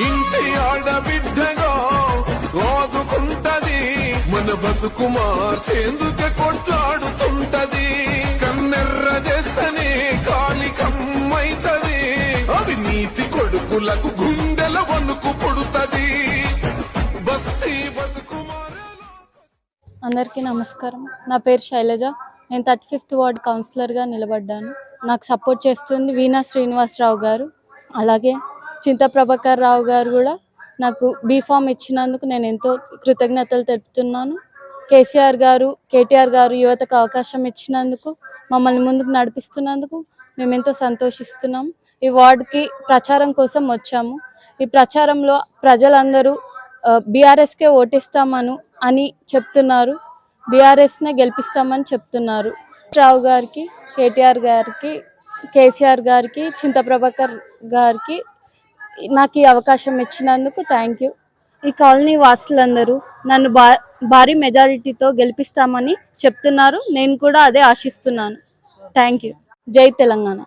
ఇంటి ఆడబిడ్డగా ఆదుకుంటది, మన బతుకు మార్చేందుకే కొట్లాడుతుంటది. కన్నెర్ర చేస్తనే కాలి కమ్మైతది, అవినీతి కొడుకులకు గుండెల వణుకు పుడుతది. బస్తీ బతుకు అందరికీ నమస్కారం. నా పేరు శైలజ. నేను 35th వార్డ్ కౌన్సిలర్గా నిలబడ్డాను. నాకు సపోర్ట్ చేస్తుంది వీణా శ్రీనివాసరావు గారు, అలాగే చింత ప్రభాకర్ రావు గారు కూడా నాకు బీఫామ్ ఇచ్చినందుకు నేను ఎంతో కృతజ్ఞతలు తెలుపుతున్నాను. కేసీఆర్ గారు, కేటీఆర్ గారు యువతకు అవకాశం ఇచ్చినందుకు, మమ్మల్ని ముందుకు నడిపిస్తున్నందుకు మేము ఎంతో సంతోషిస్తున్నాం. ఈ వార్డుకి ప్రచారం కోసం వచ్చాము. ఈ ప్రచారంలో ప్రజలందరూ బీఆర్ఎస్కే ఓటిస్తామను అని చెప్తున్నారు, బీఆర్ఎస్నే గెలిపిస్తామని చెప్తున్నారు. రావు గారికి, కేటీఆర్ గారికి, కేసీఆర్ గారికి, చింత ప్రభాకర్ గారికి నాకు ఈ అవకాశం ఇచ్చినందుకు థ్యాంక్ యూ. ఈ కాలనీ వాసులందరూ నన్ను భారీ మెజారిటీతో గెలిపిస్తామని చెప్తున్నారు. నేను కూడా అదే ఆశిస్తున్నాను. Thank you. జై తెలంగాణ.